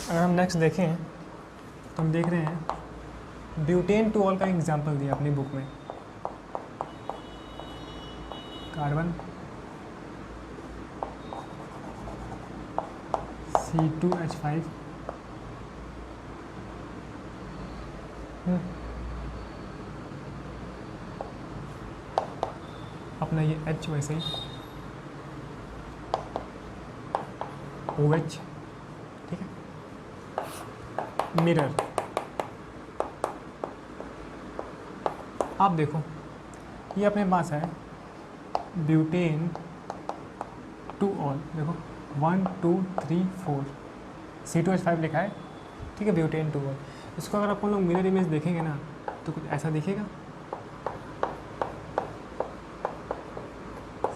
अगर हम नेक्स्ट देखें तो हम देख रहे हैं ब्यूटेन टू ऑल का एग्जाम्पल दिया अपनी बुक में। कार्बन C2H5 अपना ये H वैसे ही OH, ठीक है। मिरर, आप देखो ये अपने पास है ब्यूटेन टू ऑल, देखो 1 2 3 4 C2H5 लिखा है, ठीक है, ब्यूटेन टू ऑल। इसको अगर अपन लोग मिरर इमेज देखेंगे ना तो कुछ ऐसा दिखेगा,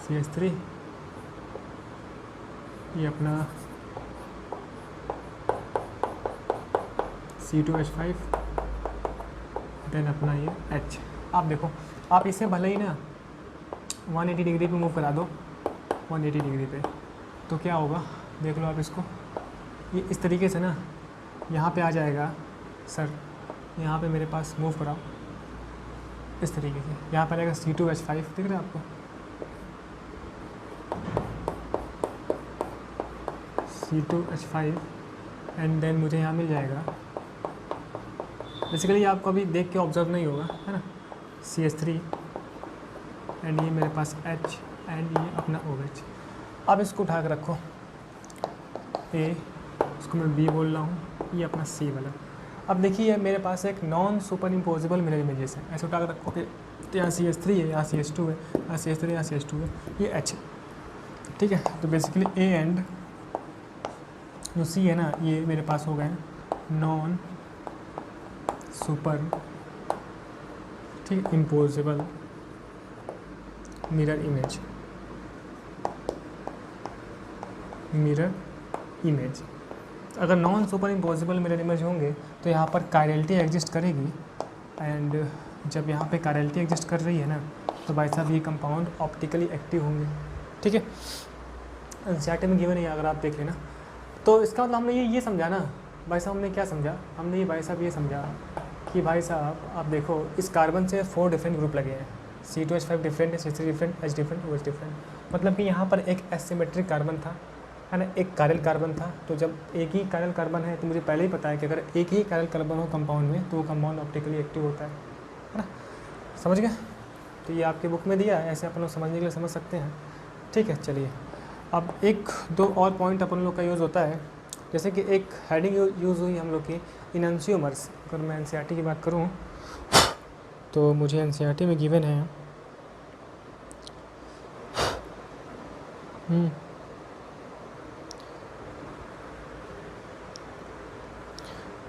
CH3, ये अपना C2H5, देन अपना ये H। आप देखो, आप इसे भले ही ना 180 डिग्री पे मूव करा दो, 180 डिग्री पे, तो क्या होगा देख लो आप इसको, ये इस तरीके से ना यहाँ पे आ जाएगा। सर यहाँ पे मेरे पास मूव कराओ इस तरीके से, यहाँ पर आएगा C2H5, दिख रहा है आपको, C2H5, एंड देन मुझे यहाँ मिल जाएगा, बेसिकली आपको अभी देख के ऑब्जर्व नहीं होगा, है ना, CH3, एंड ये मेरे पास H, एंड ये अपना OH। अब इसको उठा कर रखो, A, इसको मैं B बोल रहा हूँ, ये अपना C वाला। अब देखिए मेरे पास एक non super impossible mirror images है, ऐसे उठा कर रखो कि यहाँ CH3 है, यहाँ CH2 है, यहाँ CH3, यहाँ CH2 है, ये H है, ठीक है। तो बेसिकली A एंड जो C है ना, ये मेरे पास हो गए नॉन सुपर, ठीक, impossible mirror image, mirror image. अगर non super impossible mirror image होंगे तो यहाँ पर कायरलिटी एग्जिस्ट करेगी, एंड जब यहाँ पे कायरलिटी एग्जिस्ट कर रही है ना तो भाई साहब ये कंपाउंड ऑप्टिकली एक्टिव होंगे, ठीक है। एनसीईआरटी में गिवन है अगर आप देख लेना। तो इसका मतलब हमने ये समझा ना भाई साहब, हमने क्या समझा, हमने ये भाई साहब ये समझा कि भाई साहब आप देखो इस कार्बन से 4 डिफरेंट ग्रुप लगे हैं, C2H5 डिफरेंट है, C3 different, H different, OH different. मतलब कि यहाँ पर एक एसिमेट्रिक कार्बन था, है ना, एक कायरल कार्बन था। तो जब एक ही कायरल कार्बन है तो मुझे पहले ही पता है कि अगर एक ही कायरल कार्बन हो कंपाउंड में तो वो कंपाउंड ऑप्टिकली एक्टिव होता है ना, समझ गए। तो ये आपकी बुक में दिया है, ऐसे अपन लोग समझने के लिए समझ सकते हैं, ठीक है। चलिए अब एक दो और पॉइंट अपन लोग का यूज़ होता है, जैसे कि एक हेडिंग यूज़ हुई हम लोग की इनएंशियोमर्स। अगर मैं एनसीईआरटी की बात करूं तो मुझे एनसीईआरटी में गिवन है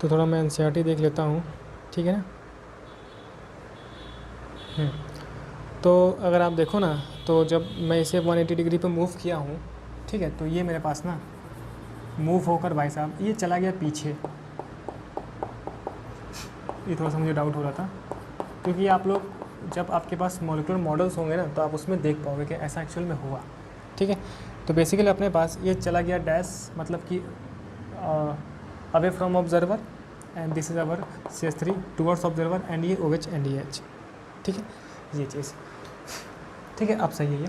तो थोड़ा मैं एनसीईआरटी देख लेता हूं, ठीक है ना। तो अगर आप देखो ना तो जब मैं इसे 180 डिग्री पे मूव किया हूँ, ठीक है, तो ये मेरे पास ना मूव होकर भाई साहब ये चला गया पीछे। ये थोड़ा सा मुझे डाउट हो रहा था, क्योंकि आप लोग जब आपके पास मॉलिक्यूलर मॉडल्स होंगे ना तो आप उसमें देख पाओगे कि ऐसा एक्चुअल में हुआ, ठीक है। तो बेसिकली अपने पास ये चला गया डैश, मतलब कि away from observer, and this is our CH3 towards observer, and ये OH एंड ये H, ठीक है, ये चीज़, ठीक है। अब सही है ये।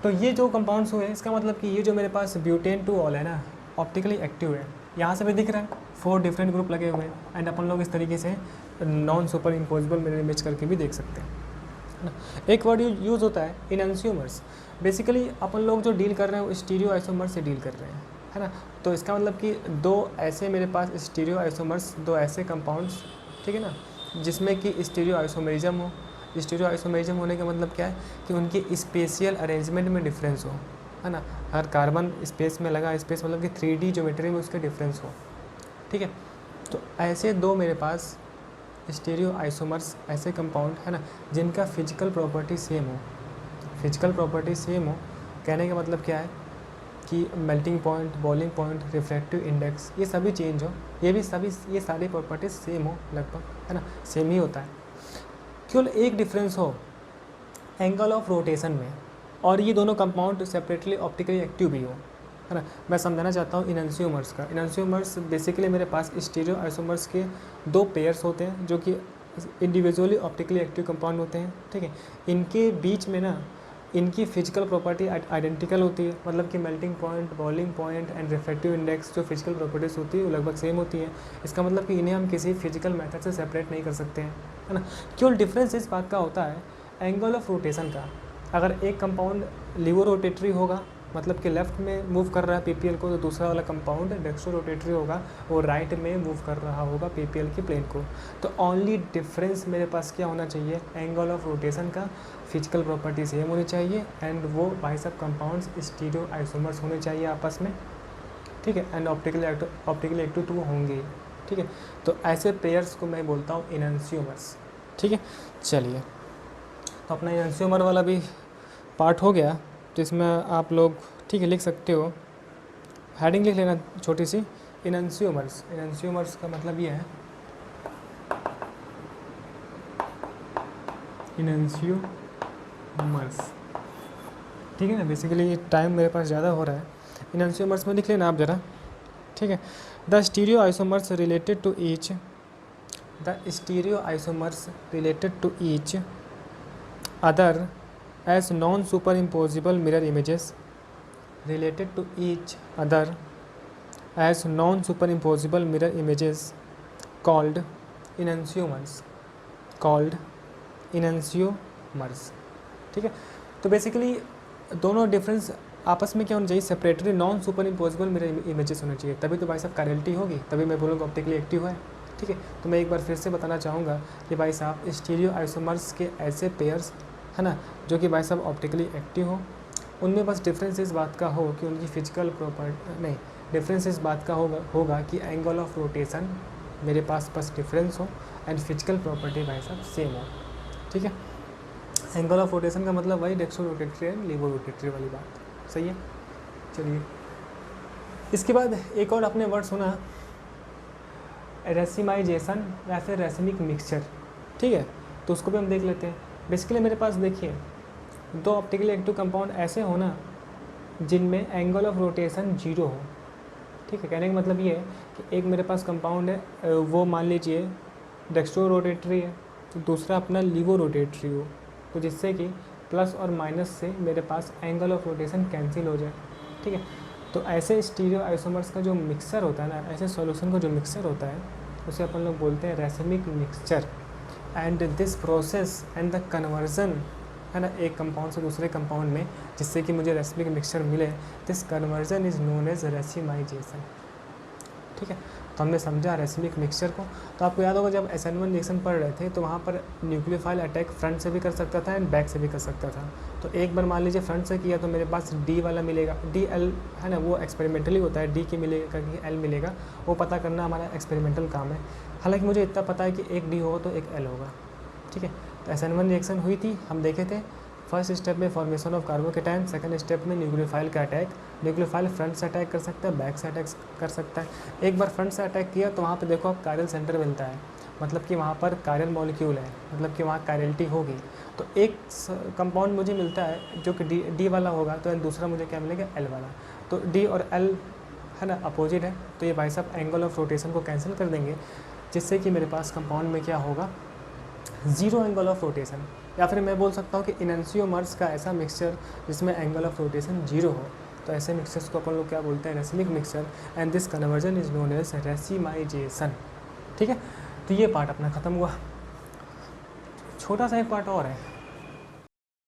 तो ये जो कंपाउंड्स हुए इसका मतलब कि ये जो मेरे पास ब्यूटेन टू ऑल है ना ऑप्टिकली एक्टिव है, यहाँ से भी दिख रहा है 4 डिफरेंट ग्रुप लगे हुए हैं, एंड अपन लोग इस तरीके से non super impossible mirror image करके भी देख सकते हैं ना। एक वर्ड यूज़ होता है इनएंशियोमर्स। बेसिकली अपन लोग जो डील कर रहे हैं वो स्टीरियो आइसोमर्स से डील कर रहे हैं, है ना। तो इसका मतलब कि दो ऐसे मेरे पास स्टीरियो आइसोमर्स, दो ऐसे कंपाउंड्स, ठीक है ना, जिसमें कि स्टीरियो आइसोमेरिज्म हो। स्टीरियो आइसोमेरिज्म होने का मतलब क्या है कि उनकी स्पेशियल अरेंजमेंट में डिफरेंस हो, है ना। हर कार्बन स्पेस में लगा, स्पेस मतलब कि 3D ज्योमेट्री में उसके डिफरेंस हो, ठीक है। तो ऐसे दो मेरे पास स्टीरियो आइसोमर्स, ऐसे कंपाउंड, है ना, जिनका फिजिकल प्रॉपर्टी सेम हो। फिजिकल प्रॉपर्टी सेम हो कहने का मतलब क्या है कि melting point, boiling point, refractive index, ये सभी चेंज हो, ये सारी प्रॉपर्टीज सेम हो लगभग, है ना, सेम ही होता है। केवल एक डिफरेंस हो एंगल ऑफ रोटेशन में, और ये दोनों कंपाउंड सेपरेटली ऑप्टिकली एक्टिव भी हो, है ना। मैं समझाना चाहता हूँ इनैंशियोमर्स का। इनैंशियोमर्स बेसिकली मेरे पास स्टीरियो आइसोमर्स के 2 पेयर्स होते हैं जो कि इंडिविजुअली ऑप्टिकली एक्टिव कंपाउंड होते हैं, ठीक है। इनके बीच में ना इनकी फिजिकल प्रॉपर्टी आइडेंटिकल होती है, मतलब कि melting point, boiling point and refractive index जो फिजिकल प्रॉपर्टीज़ होती है वो लगभग सेम होती है। इसका मतलब कि इन्हें हम किसी फिजिकल मेथड से सेपरेट नहीं कर सकते हैं, है ना। केवल डिफरेंस इस बात का होता है एंगल ऑफ रोटेशन का। अगर एक कंपाउंड लिवो रोटेटरी होगा, मतलब कि लेफ्ट में मूव कर रहा है पीपीएल को, तो दूसरा वाला कंपाउंड डेक्स्ट्रो रोटेटरी होगा, वो राइट में मूव कर रहा होगा पीपीएल के प्लेन को। तो ओनली डिफरेंस मेरे पास क्या होना चाहिए, एंगल ऑफ रोटेशन का, फिजिकल प्रॉपर्टी सेम होनी चाहिए एंड वो भाई सब कंपाउंड्स स्टीरियो आइसोमर्स होने चाहिए आपस में, ठीक है। एंड ऑप्टिकली एक्टिव तो वो होंगे, ठीक है। तो ऐसे पेयर्स को मैं बोलता हूँ इनैंशियोमर्स, ठीक है। चलिए, तो अपना इनैंशियोमर वाला भी पार्ट हो गया। तो इसमें आप लोग ठीक है लिख सकते हो, हेडिंग लिख लेना छोटी सी, इनैंशियोमर्स। इनैंशियोमर्स का मतलब ये है, इनैंशियोमर्स, ठीक है ना। बेसिकली टाइम मेरे पास ज़्यादा हो रहा है, इनैंशियोमर्स में लिख लेना आप ज़रा, ठीक है। The stereo isomers related to each, the stereo isomers related to each other as non-superimposable mirror images related to each other as non-superimposable mirror images called enantiomers, ठीक है। तो बेसिकली दोनों डिफरेंस आपस में क्या होना चाहिए, separately non super impossible mirror images होने चाहिए, तभी तो भाई साहब कैरेलिटी होगी, तभी मैं बोलूँगा ऑप्टिकली एक्टिव है, ठीक है। तो मैं एक बार फिर से बताना चाहूँगा कि भाई साहब स्टीरियो आइसोमर्स के ऐसे पेयर्स है ना जो कि भाई साहब ऑप्टिकली एक्टिव हो, उनमें बस डिफरेंस इस बात का हो कि उनकी फिजिकल प्रॉपर्टी नहीं, डिफरेंस इस बात का होगा कि एंगल ऑफ रोटेशन मेरे पास बस डिफरेंस हो एंड फिजिकल प्रॉपर्टी भाई साहब सेम हो, ठीक है। एंगल ऑफ रोटेशन का मतलब वही dextro rotatory and levo rotatory वाली बात, सही है। चलिए, इसके बाद एक और आपने वर्ड सुना रेसिमाइजेशन या फिर रेसिमिक मिक्सचर, ठीक है। तो उसको भी हम देख लेते हैं। बेसिकली मेरे पास देखिए 2 ऑप्टिकली एक्टिव कंपाउंड ऐसे हो ना जिनमें एंगल ऑफ रोटेशन 0 हो, ठीक है। कहने का मतलब ये है कि एक मेरे पास कंपाउंड है, वो मान लीजिए डेक्स्ट्रो रोटेटरी है, तो दूसरा अपना लीवो रोटेटरी हो, तो जिससे कि प्लस और माइनस से मेरे पास एंगल ऑफ रोटेशन कैंसिल हो जाए, ठीक है। तो ऐसे स्टीरियो आइसोमर्स का जो मिक्सचर होता है ना, ऐसे सॉल्यूशन का जो मिक्सचर होता है उसे अपन लोग बोलते हैं racemic mixture. And this process and the conversion, है ना, एक कंपाउंड से दूसरे कंपाउंड में जिससे कि मुझे रेसिमिक मिक्सचर मिले, this conversion is known as racemization, ठीक है। तो हमने समझा रेसिमिक मिक्सचर को। तो आपको याद होगा जब SN1 रिएक्शन पढ़ रहे थे तो वहाँ पर न्यूक्लियोफाइल अटैक फ्रंट से भी कर सकता था एंड बैक से भी कर सकता था। तो एक बार मान लीजिए फ्रंट से किया तो मेरे पास डी वाला मिलेगा, DL है ना, वो एक्सपेरिमेंटली होता है, डी की मिलेगा कि एल मिलेगा, वो पता करना हमारा एक्सपेरिमेंटल काम है। हालांकि मुझे इतना पता है कि एक डी होगा तो एक एल होगा, ठीक है। तो SN1 रिएक्शन हुई थी, हम देखे थे फर्स्ट स्टेप में formation of carbocation, second step में न्यूक्लियोफाइल का अटैक। न्यूक्लियोफाइल फ्रंट से अटैक कर सकता है, बैक से अटैक कर सकता है। एक बार फ्रंट से अटैक किया तो वहाँ पे देखो आप कायरल सेंटर मिलता है, मतलब कि वहाँ पर कायरल मॉलिक्यूल है, मतलब कि वहाँ कायरलिटी होगी। तो एक कंपाउंड मुझे मिलता है जो कि डी वाला होगा, तो दूसरा मुझे क्या मिलेगा, एल वाला। तो डी और एल है ना अपोजिट है, तो ये भाई साहब एंगल ऑफ रोटेशन को कैंसिल कर देंगे, जिससे कि मेरे पास कंपाउंड में क्या होगा, 0 एंगल ऑफ रोटेशन। या फिर मैं बोल सकता हूँ कि इनैंशियोमर्स का ऐसा मिक्सचर जिसमें एंगल ऑफ रोटेशन 0 हो, तो ऐसे मिक्सचर्स को अपन लोग क्या बोलते हैं, racemic mixture. And this conversion is known as racemization, ठीक है। तो ये पार्ट अपना ख़त्म हुआ। छोटा सा एक पार्ट और है,